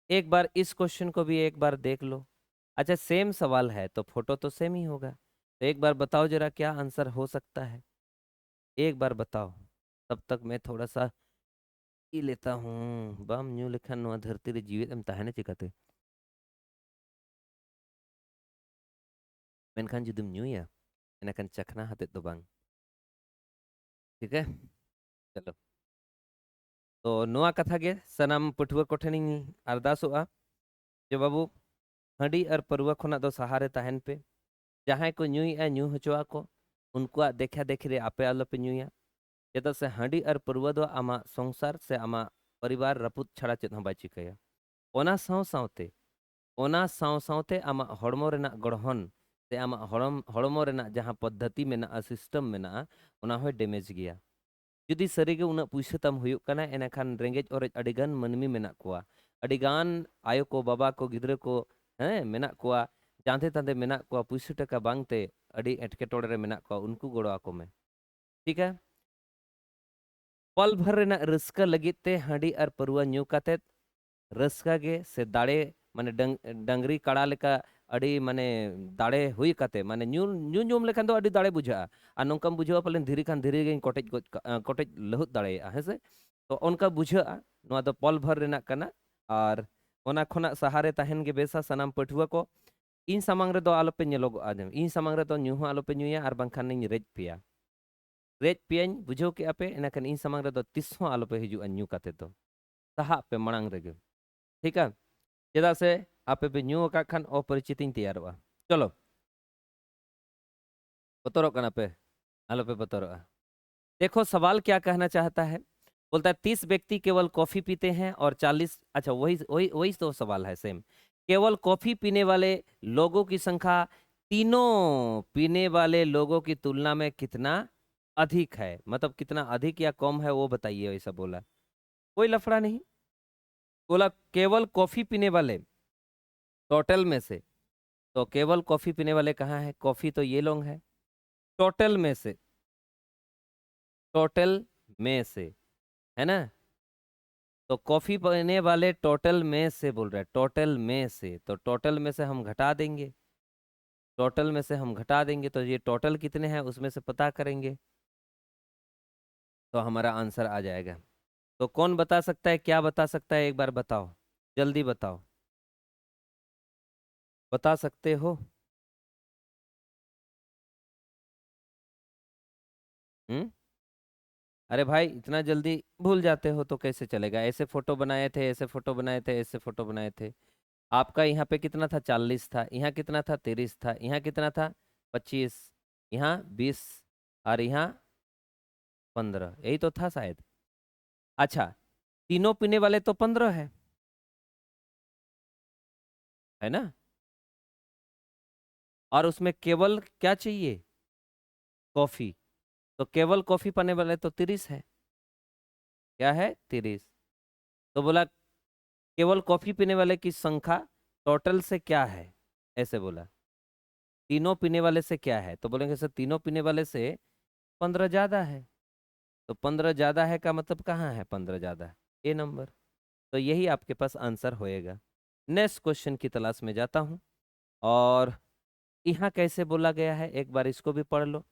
एक बार इस क्वेश्चन को भी एक बार देख लो। अच्छा, सेम सवाल है तो फोटो तो सेम ही होगा, तो एक बार बताओ जरा क्या आंसर हो सकता है, एक बार बताओ। तब तक मैं थोड़ा सा पी लेता हूँ। बम न्यू लेखन नवा धरती रे जीवित एम ताहने चिकाते मेनखान जुदुम न्यूया एनाखान चखना हते तो बांग। ठीक है, चलो। तो नवा कथा गे सनाम पठुआ कोठेनिंग अरदासोआ जे बाबू हंडी और परुआ खोना दो सहारे तहन पे, जहाँ को न्यूया न्यू हचुआ को, उनको देखा देखी रे आपे आलो पे न्यूया। चेदा से हंडी और परुआ दो आमा संसार से आमा परिवार रपुत छड़ा चेत हूँ बाय चिकाया। ओना साव सावते, ओना साव सावते आमा हड़मो रेना गढ़हन से आमा हड़मो रेना जहाँ पद्धति मेना सिस्टम मेना ओना होय डैमेज गया। जुदी सरीगे उना पुइसा तम हुयुक काना एनाखान रेंगेज ओरेज अडिगान मनमी मेना कोआ, अडिगान आयो को बाबा को गिद्रे को हैं मेना कोआ, जांते तांते मेना कोआ, पुइसा टका बांगते अडी एटकेटोड़े रे मेना कोआ, उनको गोड़ो आको में। ठीक है, पल भर रेना रस्का लगित ते हांडी और परुआ न्यू काते रस्का गे से दाड़े माने डंगरी काड़ा लेका अड़ी माने दाड़े हुई काते माने न्यू न्यू न्यूम लेखान दो अड़ी दाड़े बुझा आ नोंकाम बुझा पलेन धीरे खान धीरे गे कोटेज लहुत दाड़े है से। तो उनका बुझा नोआ दो पल भर रेना कना, और ओना खोना सहारे तहन गे बेसा सनाम पठुआ को। इन सामांग रे दो आलोपे नेलोग आदम, इन सामांग रे दो न्यू हो आलोपे न्यूया और बांखान निं रेज पिया, रेज पियाñ बुझाव के आपे एनाखान इन सामांग रे दो तिस हो आलोपे हिजु न्यू काते तो सहा पे मणांग रेगे। ठीक है, चेदा से आपे पे न्यू का खान अपरिचित तैयारोगा। चलो बतौर कना पे आलो पे बतौर। देखो सवाल क्या कहना चाहता है, बोलता है 30 व्यक्ति केवल कॉफी पीते हैं और 40, अच्छा वही वही वही तो सवाल है सेम। केवल कॉफी पीने वाले लोगों की संख्या तीनों पीने वाले लोगों की तुलना में कितना अधिक है, मतलब कितना अधिक या कम है वो बताइए, ऐसा बोला। कोई लफड़ा नहीं, बोला केवल कॉफी पीने वाले टोटल में से। तो केवल कॉफी पीने वाले कहाँ है? कॉफी तो ये लोग है। टोटल में से, टोटल में से, है ना? तो कॉफी पीने वाले टोटल में से बोल रहे हैं, टोटल में से, तो टोटल में से हम घटा देंगे, टोटल में से हम घटा देंगे, तो ये टोटल कितने हैं उसमें से पता करेंगे, तो हमारा आंसर आ जाएगा। तो कौन बता सकता है, क्या बता सकता है, एक बार बताओ, जल्दी बताओ, बता सकते हो? हम्म, अरे भाई इतना जल्दी भूल जाते हो तो कैसे चलेगा? ऐसे फोटो बनाए थे, ऐसे फोटो बनाए थे, ऐसे फोटो बनाए थे। आपका यहाँ पे कितना था? 40 था, यहाँ कितना था? 30 था, यहाँ कितना था? 25, यहाँ 20, और यहाँ 15, यही तो था शायद। अच्छा, तीनों पीने वाले तो 15 है ना? और उसमें केवल क्या चाहिए? कॉफी। तो केवल कॉफी पीने वाले तो 30 है। क्या है? 30। तो बोला केवल कॉफी पीने वाले की संख्या टोटल से क्या है, ऐसे बोला। तीनों पीने वाले से क्या है, तो बोलेंगे सर तीनों पीने वाले से 15 ज्यादा है। तो 15 ज्यादा है का मतलब कहाँ है 15 ज्यादा है? ए नंबर। तो यही आपके पास आंसर होएगा। नेक्स्ट क्वेश्चन की तलाश में जाता हूं। और यहाँ कैसे बोला गया है एक बार इसको भी पढ़ लो,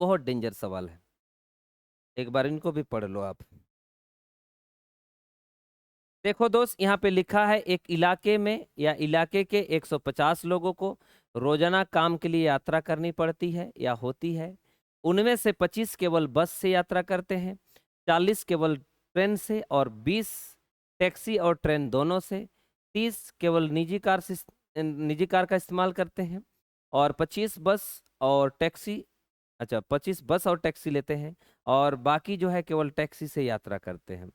बहुत डेंजर सवाल है, एक बार इनको भी पढ़ लो आप। देखो दोस्त, यहाँ पे लिखा है एक इलाके में या इलाके के 150 लोगों को रोजाना काम के लिए यात्रा करनी पड़ती है या होती है। उनमें से 25 केवल बस से यात्रा करते हैं, 40 केवल ट्रेन से और 20 टैक्सी और ट्रेन दोनों से, 30 केवल निजी कार का इस्तेमाल करते हैं और 25 बस और टैक्सी, अच्छा 25 बस और टैक्सी लेते हैं और बाकी जो है केवल टैक्सी से यात्रा करते हैं।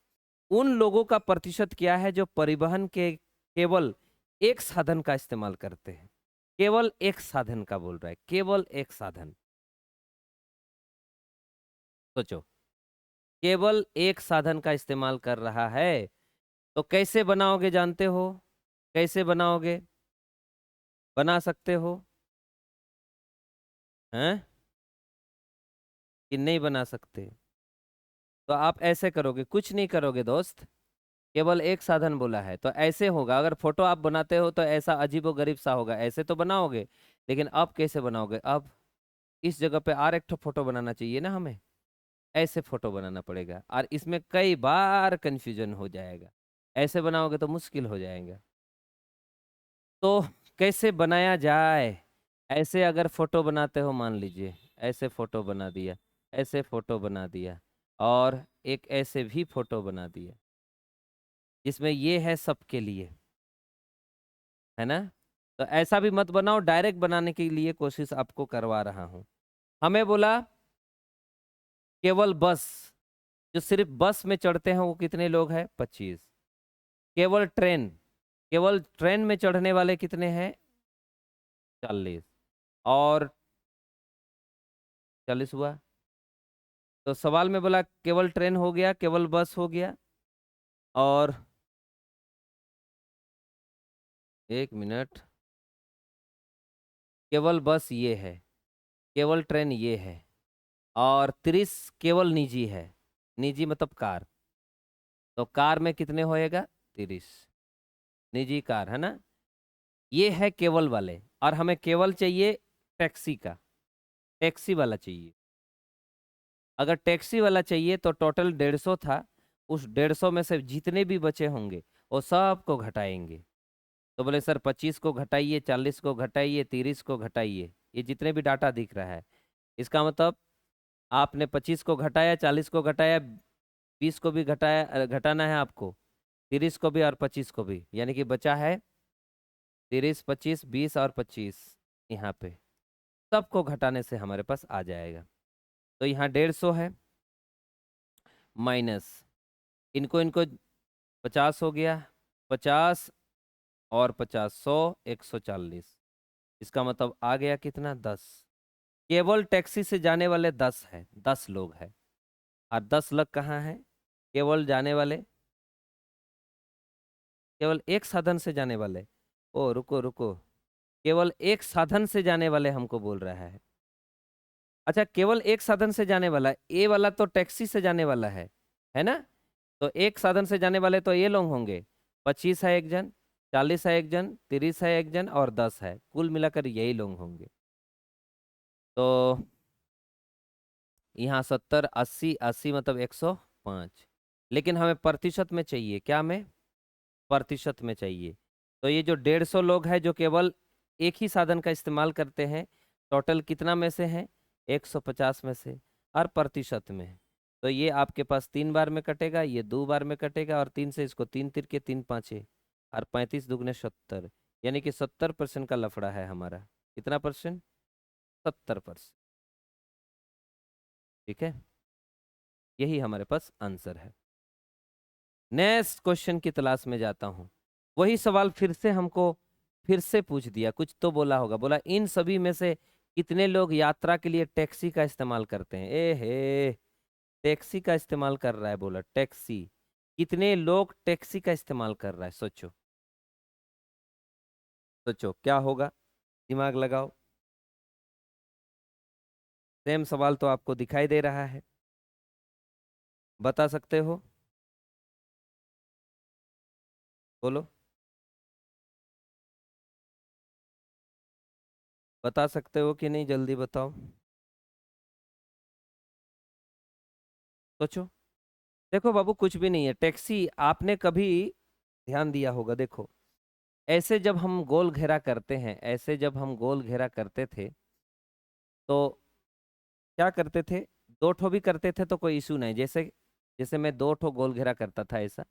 उन लोगों का प्रतिशत क्या है जो परिवहन के केवल एक साधन का इस्तेमाल करते हैं? केवल एक साधन का बोल रहा है, केवल एक साधन। सोचो, केवल एक साधन का इस्तेमाल कर रहा है। तो कैसे बनाओगे जानते हो? कैसे बनाओगे? बना सकते हो हैं कि नहीं बना सकते? तो आप ऐसे करोगे, कुछ नहीं करोगे दोस्त, केवल एक साधन बोला है तो ऐसे होगा। अगर फोटो आप बनाते हो तो ऐसा अजीबो गरीब सा होगा, ऐसे तो बनाओगे। लेकिन अब कैसे बनाओगे? अब इस जगह पे और एक ठो फोटो बनाना चाहिए ना हमें, ऐसे फोटो बनाना पड़ेगा और इसमें कई बार कंफ्यूजन हो जाएगा। ऐसे बनाओगे तो मुश्किल हो जाएगा। तो कैसे बनाया जाए? ऐसे अगर फोटो बनाते हो, मान लीजिए ऐसे फोटो बना दिया, ऐसे फोटो बना दिया और एक ऐसे भी फोटो बना दिया जिसमें ये है सबके लिए, है ना? तो ऐसा भी मत बनाओ, डायरेक्ट बनाने के लिए कोशिश आपको करवा रहा हूं। हमें बोला केवल बस, जो सिर्फ बस में चढ़ते हैं वो कितने लोग हैं? 25। केवल ट्रेन, केवल ट्रेन में चढ़ने वाले कितने हैं? 40। और 40 हुआ। तो सवाल में बोला केवल ट्रेन हो गया, केवल बस हो गया, और एक मिनट, केवल बस ये है, केवल ट्रेन ये है, और 30 केवल निजी है। निजी मतलब कार। तो कार में कितने होएगा? 30 निजी कार, है ना? ये है केवल वाले, और हमें केवल चाहिए टैक्सी का, टैक्सी वाला चाहिए। अगर टैक्सी वाला चाहिए तो टोटल 150 था, उस 150 में से जितने भी बचे होंगे वो सबको घटाएंगे। तो बोले सर 25 को घटाइए, 40 को घटाइए, 30 को घटाइए, ये जितने भी डाटा दिख रहा है, इसका मतलब आपने 25 को घटाया, 40 को घटाया, 20 को भी घटाया, घटाना है आपको, 30 को भी और 25 को भी, यानी कि बचा है 30, 25, 20 और 25। यहाँ पे सबको घटाने से हमारे पास आ जाएगा। तो यहाँ 150 है, माइनस इनको इनको 50 हो गया, 50 और 50, 100, 140। इसका मतलब आ गया कितना? 10। केवल टैक्सी से जाने वाले 10 है, 10 लोग हैं, और 10 लोग कहाँ हैं? केवल जाने वाले, केवल एक साधन से जाने वाले। ओ रुको रुको, केवल एक साधन से जाने वाले हमको बोल रहा है। अच्छा, केवल एक साधन से जाने वाला, ए वाला तो टैक्सी से जाने वाला है ना? तो एक साधन से जाने वाले तो ये लोग होंगे, 25 है एक जन, 40 है एक जन, 30 है एक जन और 10 है, कुल मिलाकर यही लोग होंगे। तो यहाँ 70, 80, 80 मतलब 105। लेकिन हमें प्रतिशत में चाहिए, क्या में? प्रतिशत में चाहिए। तो ये जो 150 लोग हैं जो केवल एक ही साधन का इस्तेमाल करते हैं, टोटल कितना में से हैं? 150 में से, और प्रतिशत में। तो ये आपके पास 3 बार में कटेगा, ये 2 बार में कटेगा, और 3 से इसको 3 तिरके 3 पाँचे, और 35 दुगने 70, यानी कि 70% का लफड़ा है हमारा। कितना परसेंट? 70%। ठीक है, यही हमारे पास आंसर है। नेक्स्ट क्वेश्चन की तलाश में जाता हूं। वही सवाल फिर से हमको फिर से पूछ दिया, कुछ तो बोला होगा, बोला इन सभी में से कितने लोग यात्रा के लिए टैक्सी का इस्तेमाल करते हैं? ए हे, टैक्सी का इस्तेमाल कर रहा है, बोला टैक्सी। कितने लोग टैक्सी का इस्तेमाल कर रहा है? सोचो सोचो क्या होगा, दिमाग लगाओ। सेम सवाल तो आपको दिखाई दे रहा है, बता सकते हो? बोलो, बता सकते हो कि नहीं? जल्दी बताओ, सोचो। देखो बाबू, कुछ भी नहीं है। टैक्सी आपने कभी ध्यान दिया होगा, देखो ऐसे जब हम गोल घेरा करते हैं, ऐसे जब हम गोल घेरा करते थे तो क्या करते थे? दो ठो भी करते थे तो कोई इशू नहीं। जैसे जैसे मैं दो ठो गोल घेरा करता था ऐसा,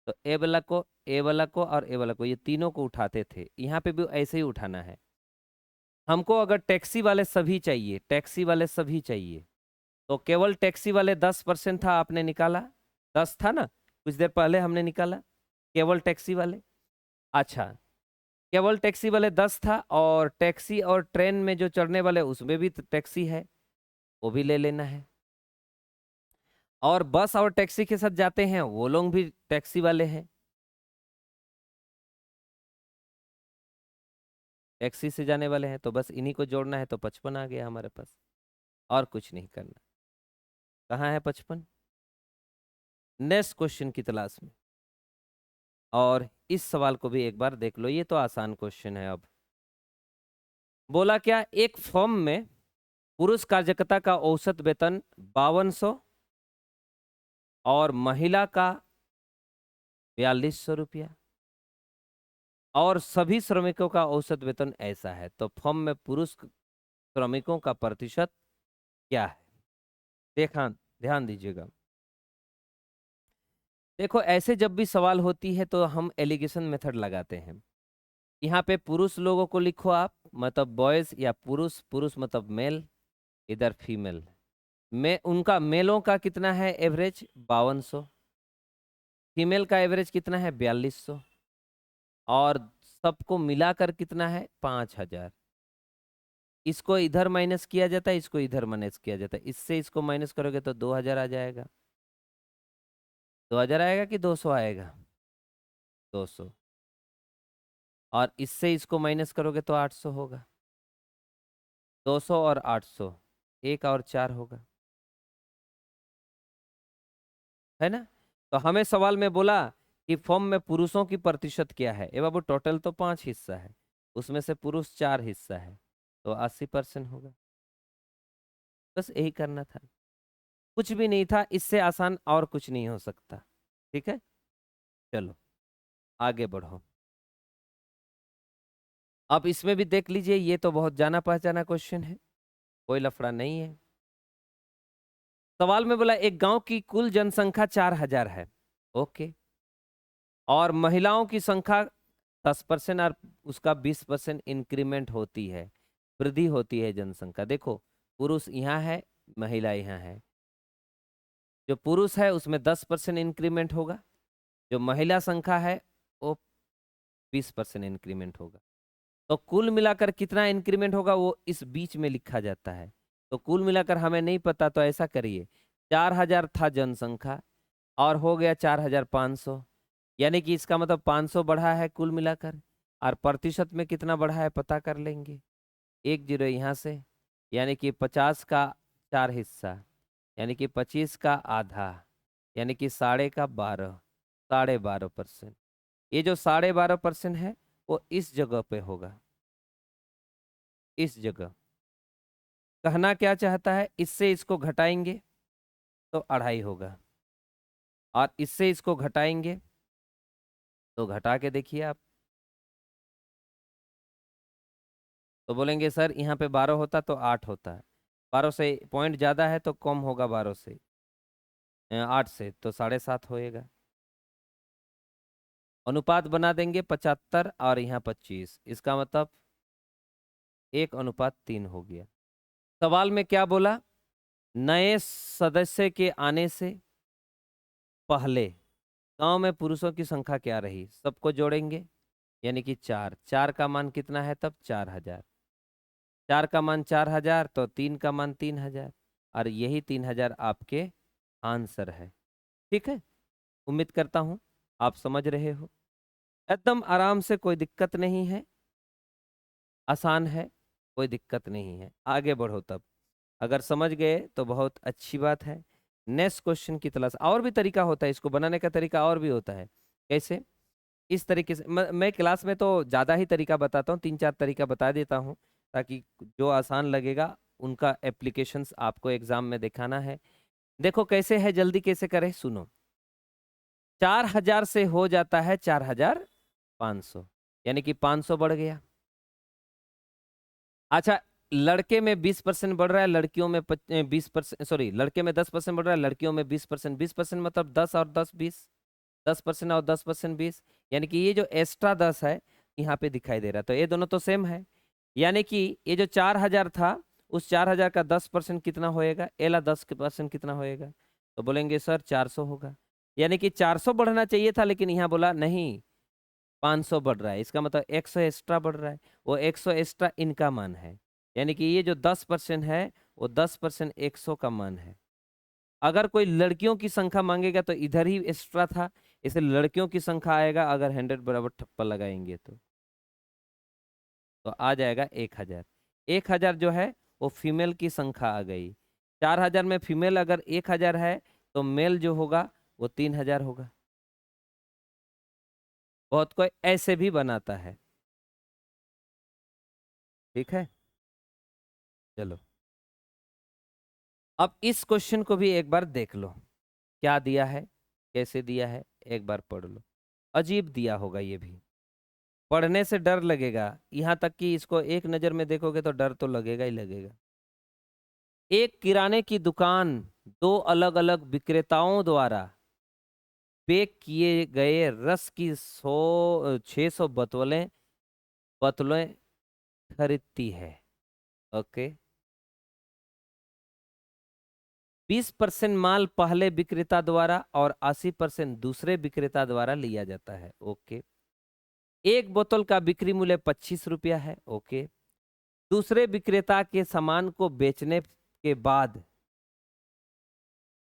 तो ए वाला को, ए वाला को और ए वाला को, ये तीनों को उठाते थे। यहाँ पे भी ऐसे ही उठाना है हमको। अगर टैक्सी वाले सभी चाहिए, टैक्सी वाले सभी चाहिए, तो केवल टैक्सी वाले 10% था, आपने निकाला। 10 था ना, कुछ देर पहले हमने निकाला, केवल टैक्सी वाले। अच्छा, केवल टैक्सी वाले 10 था, और टैक्सी और ट्रेन में जो चढ़ने वाले उसमें भी तो टैक्सी है, वो भी ले लेना है। और बस और टैक्सी के साथ जाते हैं वो लोग भी टैक्सी वाले हैं। टैक्सी से जाने वाले हैं, तो बस इन्हीं को जोड़ना है, तो 55 आ गया हमारे पास। और कुछ नहीं करना। कहाँ है 55? नेक्स्ट क्वेश्चन की तलाश में। और इस सवाल को भी एक बार देख लो, ये तो आसान क्वेश्चन है। अब बोला क्या, एक फर्म में पुरुष कार्यकर्ता का औसत वेतन 5200 और महिला का 4200 रुपया, और सभी श्रमिकों का औसत वेतन ऐसा है, तो फर्म में पुरुष श्रमिकों का प्रतिशत क्या है? देखा, ध्यान दीजिएगा। देखो ऐसे जब भी सवाल होती है तो हम एलिगेशन मेथड लगाते हैं। यहाँ पे पुरुष लोगों को लिखो आप, मतलब बॉयज, या पुरुष, पुरुष मतलब मेल, इधर फीमेल। में उनका मेलों का कितना है एवरेज? 5200। फीमेल का एवरेज कितना है? 4200। और सबको मिलाकर कितना है? 5000। इसको इधर माइनस किया जाता है, इसको इधर माइनस किया जाता है। इससे इसको माइनस करोगे तो 2000 आ जाएगा। 2000 आएगा कि 200 आएगा? 200। और इससे इसको माइनस करोगे तो 800 होगा। 200 और 800, एक और 4 होगा, है ना? तो हमें सवाल में बोला कि फॉर्म में पुरुषों की प्रतिशत क्या है। ए बाबू, टोटल तो 5 हिस्सा है, उसमें से पुरुष 4 हिस्सा है, तो 80% होगा। बस यही करना था, कुछ भी नहीं था। इससे आसान और कुछ नहीं हो सकता। ठीक है, चलो आगे बढ़ो। अब इसमें भी देख लीजिए, ये तो बहुत जाना पहचाना क्वेश्चन है, कोई लफड़ा नहीं है। सवाल में बोला एक गांव की कुल जनसंख्या 4000 है, ओके, और महिलाओं की संख्या 10% और उसका 20% इंक्रीमेंट होती है, वृद्धि होती है जनसंख्या। देखो, पुरुष यहाँ है, महिला यहाँ है। जो पुरुष है उसमें 10% इंक्रीमेंट होगा, जो महिला संख्या है वो 20% इंक्रीमेंट होगा। तो कुल मिलाकर कितना इंक्रीमेंट होगा वो इस बीच में लिखा जाता है। तो कुल मिलाकर हमें नहीं पता, तो ऐसा करिए, 4000 था जनसंख्या और हो गया 4500, यानी कि इसका मतलब 500 बढ़ा है कुल मिलाकर। और प्रतिशत में कितना बढ़ा है पता कर लेंगे, एक जीरो यहाँ से, यानी कि 50 का 4 हिस्सा, यानी कि 25 का आधा, यानी कि 12.5, 12.5%। ये जो 12.5% है वो इस जगह पे होगा, इस जगह। कहना क्या चाहता है, इससे इसको घटाएंगे तो 2.5 होगा, और इससे इसको घटाएंगे तो घटा के देखिए आप, तो बोलेंगे सर यहाँ पे 12 होता तो 8 होता है। 12 से पॉइंट ज़्यादा है तो कम होगा, 12 से 8 से तो 7.5 होएगा। अनुपात बना देंगे 75 और यहाँ 25, इसका मतलब 1:3 हो गया। सवाल में क्या बोला, नए सदस्य के आने से पहले गांव में पुरुषों की संख्या क्या रही? सबको जोड़ेंगे, यानी कि 4, 4 का मान कितना है तब? 4000। 4 का मान 4000 तो 3 का मान 3000 और यही 3000 आपके आंसर है। ठीक है, उम्मीद करता हूं आप समझ रहे हो, एकदम आराम से, कोई दिक्कत नहीं है, आसान है, कोई दिक्कत नहीं है। आगे बढ़ो तब, अगर समझ गए तो बहुत अच्छी बात है। नेक्स्ट क्वेश्चन की तलाश। और भी तरीका होता है, इसको बनाने का तरीका और भी होता है। कैसे? इस तरीके से मैं क्लास में तो ज़्यादा ही तरीका बताता हूँ, 3-4 तरीका बता देता हूँ, ताकि जो आसान लगेगा उनका एप्लीकेशंस आपको एग्जाम में दिखाना है। देखो कैसे है, जल्दी कैसे करें, सुनो। 4000 से हो जाता है 4500, यानी कि 500 बढ़ गया। अच्छा, लड़के में 20% बढ़ रहा है, लड़कियों में 20%, सॉरी, लड़के में 10% बढ़ रहा है, लड़कियों में 20%। 20% मतलब 10 और 10 20, 10% और 10% 20, यानी कि ये जो एक्स्ट्रा 10 है यहाँ पे दिखाई दे रहा है, तो ये दोनों तो सेम है। यानी कि ये जो 4000 था, उस 4000 का 10% कितना होएगा, एला 10% कितना होएगा, तो बोलेंगे सर 400 होगा। यानी कि 400 बढ़ना चाहिए था, लेकिन यहाँ बोला नहीं 500 बढ़ रहा है, इसका मतलब 100 एक्स्ट्रा बढ़ रहा है। वो 100 एक्स्ट्रा इनका मान है, यानी कि ये जो 10% है वो 10% 100 का मान है। अगर कोई लड़कियों की संख्या मांगेगा तो इधर ही एक्स्ट्रा था, इसे लड़कियों की संख्या आएगा, अगर 100 बराबर ठप्पा लगाएंगे तो आ जाएगा 1000। 1000 जो है वो फीमेल की संख्या आ गई। 4000 में फीमेल अगर 1000 है तो मेल जो होगा वो 3000 होगा। बहुत कोई ऐसे भी बनाता है। ठीक है, चलो अब इस क्वेश्चन को भी एक बार देख लो, क्या दिया है, कैसे दिया है, एक बार पढ़ लो। अजीब दिया होगा ये भी, पढ़ने से डर लगेगा, यहाँ तक कि इसको एक नज़र में देखोगे तो डर तो लगेगा ही लगेगा। एक किराने की दुकान दो अलग अलग विक्रेताओं द्वारा पैक किए गए रस की 600 बोतलें बोतलें खरीदती है। ओके, 20% माल पहले विक्रेता द्वारा और 80% दूसरे विक्रेता द्वारा लिया जाता है। ओके, एक बोतल का बिक्री मूल्य 25 रुपया है। ओके, दूसरे विक्रेता के सामान को बेचने के बाद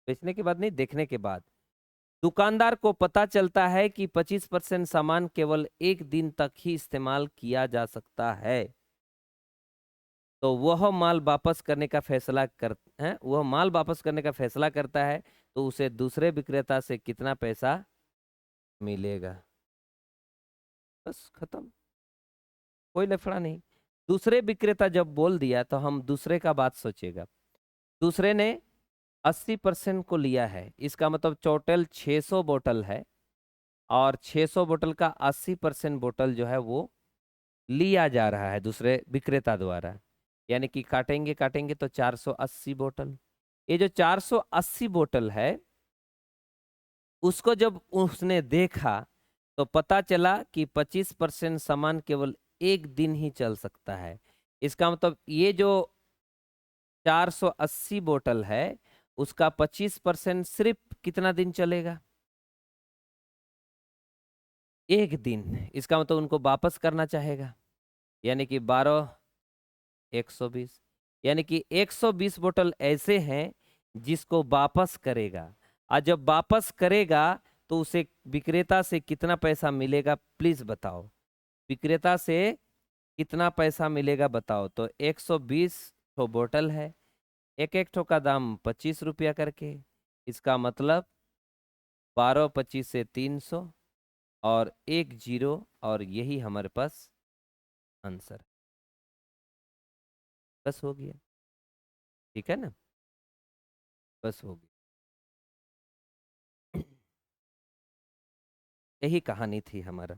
नहीं, देखने के बाद दुकानदार को पता चलता है कि 25% सामान केवल एक दिन तक ही इस्तेमाल किया जा सकता है, तो वह माल वापस करने का फैसला कर है, वह माल वापस करने का फैसला करता है, तो उसे दूसरे विक्रेता से कितना पैसा मिलेगा। बस खत्म, कोई लफड़ा नहीं। दूसरे विक्रेता जब बोल दिया तो हम दूसरे का बात सोचेगा। दूसरे ने 80% को लिया है, इसका मतलब टोटल 600 बोतल है, और 600 बोतल का 80% बोतल जो है वो लिया जा रहा है दूसरे विक्रेता द्वारा, यानी कि काटेंगे काटेंगे तो 480 बोतल। ये जो 480 बोतल है, उसको जब उसने देखा तो पता चला कि 25% सामान केवल एक दिन ही चल सकता है। इसका मतलब ये जो 480 बोतल है उसका 25% सिर्फ कितना दिन चलेगा, एक दिन। इसका मतलब उनको वापस करना चाहेगा, यानी कि 12 120, यानी कि 120 बोतल ऐसे हैं जिसको वापस करेगा, और जब वापस करेगा तो उसे विक्रेता से कितना पैसा मिलेगा, प्लीज बताओ। विक्रेता से कितना पैसा मिलेगा बताओ। तो 120 ठो बोतल है, एक एक ठो का दाम 25 रुपया करके, इसका मतलब 12 25 से 300 और एक जीरो, और यही हमारे पास आंसर। बस हो गया, ठीक है ना, बस हो गया। यही कहानी थी हमारा।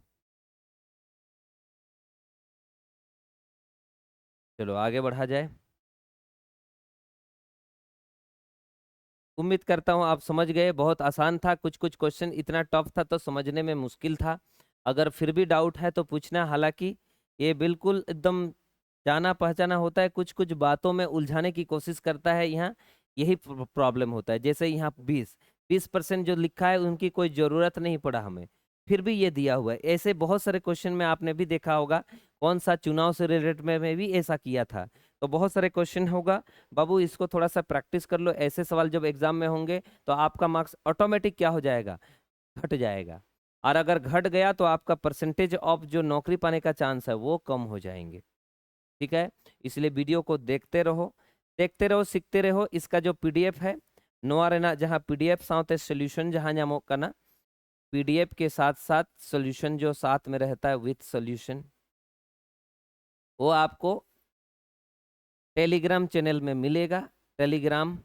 चलो आगे बढ़ा जाए। उम्मीद करता हूँ आप समझ गए, बहुत आसान था, कुछ कुछ क्वेश्चन इतना टफ था तो समझने में मुश्किल था। अगर फिर भी डाउट है तो पूछना, हालांकि ये बिल्कुल एकदम जाना पहचाना होता है, कुछ कुछ बातों में उलझाने की कोशिश करता है यहाँ, यही प्रॉब्लम होता है। जैसे यहाँ 20% जो लिखा है उनकी कोई ज़रूरत नहीं पड़ा हमें, फिर भी ये दिया हुआ है। ऐसे बहुत सारे क्वेश्चन में आपने भी देखा होगा, कौन सा चुनाव से रिलेटेड में भी ऐसा किया था। तो बहुत सारे क्वेश्चन होगा बाबू, इसको थोड़ा सा प्रैक्टिस कर लो। ऐसे सवाल जब एग्जाम में होंगे तो आपका मार्क्स ऑटोमेटिक क्या हो जाएगा, घट जाएगा। और अगर घट गया तो आपका परसेंटेज ऑफ जो नौकरी पाने का चांस है वो कम हो जाएंगे। ठीक है, इसलिए वीडियो को देखते रहो, सीखते रहो। इसका जो पीडीएफ है नोआ रेना, जहाँ पीडीएफ साथ सोल्यूशन जहाँ नामोग करना, पीडीएफ के साथ साथ सोल्यूशन जो साथ में रहता है विथ सोल्यूशन, वो आपको टेलीग्राम चैनल में मिलेगा। टेलीग्राम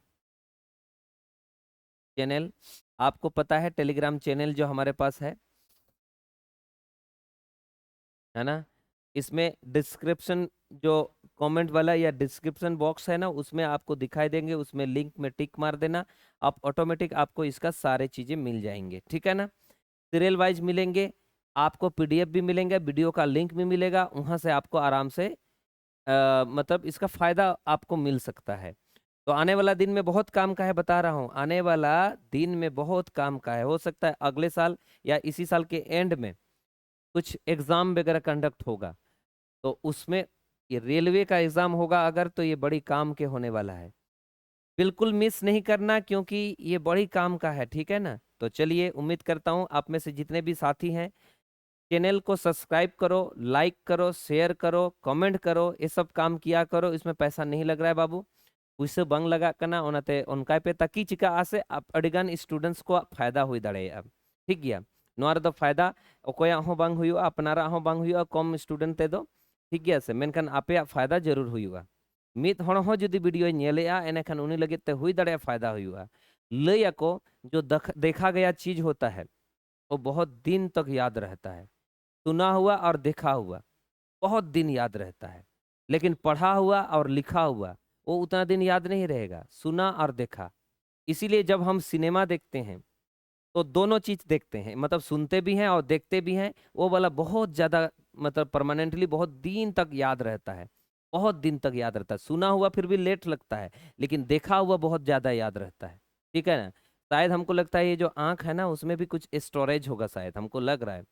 चैनल, आपको पता है टेलीग्राम चैनल जो हमारे पास है ना, इसमें डिस्क्रिप्शन जो कमेंट वाला या डिस्क्रिप्शन बॉक्स है ना, उसमें आपको दिखाई देंगे, उसमें लिंक में टिक मार देना, आप ऑटोमेटिक आपको इसका सारे चीजें मिल जाएंगे। ठीक है ना, सीरियल वाइज मिलेंगे, आपको पीडीएफ भी मिलेंगे, वीडियो का लिंक भी मिलेगा, वहां से आपको आराम से मतलब इसका फायदा आपको मिल सकता है। तो आने वाला दिन में बहुत काम का है, बता रहा हूँ, आने वाला दिन में बहुत काम का है। हो सकता है अगले साल या इसी साल के एंड में कुछ एग्जाम वगैरह कंडक्ट होगा, तो उसमें ये रेलवे का एग्जाम होगा अगर, तो ये बड़ी काम के होने वाला है। बिल्कुल मिस नहीं करना, क्योंकि ये बड़ी काम का है। ठीक है ना, तो चलिए, उम्मीद करता हूँ आप में से जितने भी साथी हैं चैनल को सब्सक्राइब करो, लाइक करो, शेयर करो, कमेंट करो, ये सब काम किया करो। इसमें पैसा नहीं लग रहा है बाबू, उसे बंग लगा करना ओनाते उनका पे ताकि चिका आसे आप अडिगान स्टूडेंट्स को फायदा हुई दाड़े अब। ठीक गया, नोआ रे दो फायदा ओकोया हो बांग हुआ, अपनारा हो बांग हुआ, कम स्टूडेंट ते दो। ठीक गया से, मेनखान आपे फायदा जरूर हुआ। मित हड़ हो जुदी वीडियो नेलेआ एनेखान उनी लगे ते हुई दाड़े फायदा हुआ। लैया को जो देखा गया चीज होता है वो बहुत दिन तक याद रहता है। सुना हुआ और देखा हुआ बहुत दिन याद रहता है, लेकिन पढ़ा हुआ और लिखा हुआ वो उतना दिन याद नहीं रहेगा। सुना और देखा, इसीलिए जब हम सिनेमा देखते हैं तो दोनों चीज देखते हैं, मतलब सुनते भी हैं और देखते भी हैं। वो वाला बहुत ज्यादा मतलब परमानेंटली बहुत दिन तक याद रहता है, बहुत दिन तक याद रहता है। सुना हुआ फिर भी लेट लगता है, लेकिन देखा हुआ बहुत ज्यादा याद रहता है। ठीक है ना, शायद हमको लगता है ये जो आंख है ना उसमें भी कुछ स्टोरेज होगा, शायद हमको लग रहा है।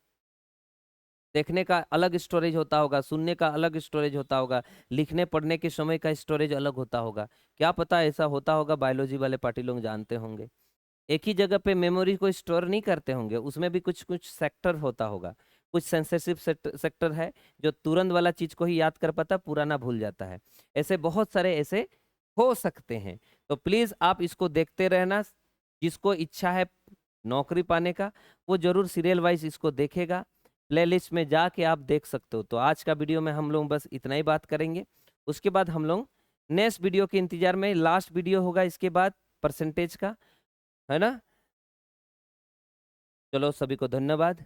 देखने का अलग स्टोरेज होता होगा, सुनने का अलग स्टोरेज होता होगा, लिखने पढ़ने के समय का स्टोरेज अलग होता होगा। क्या पता ऐसा होता होगा, बायोलॉजी वाले पार्टी लोग जानते होंगे। एक ही जगह पे मेमोरी को स्टोर नहीं करते होंगे, उसमें भी कुछ कुछ सेक्टर होता होगा। कुछ सेंसिटिव सेक्टर है जो तुरंत वाला चीज को ही याद कर पाता, पुराना भूल जाता है। ऐसे बहुत सारे ऐसे हो सकते हैं। तो प्लीज आप इसको देखते रहना। जिसको इच्छा है नौकरी पाने का वो जरूर सीरियल वाइज इसको देखेगा, प्लेलिस्ट में जाके आप देख सकते हो। तो आज का वीडियो में हम लोग बस इतना ही बात करेंगे, उसके बाद हम लोग नेक्स्ट वीडियो के इंतजार में, लास्ट वीडियो होगा इसके बाद परसेंटेज का, है ना। चलो, सभी को धन्यवाद।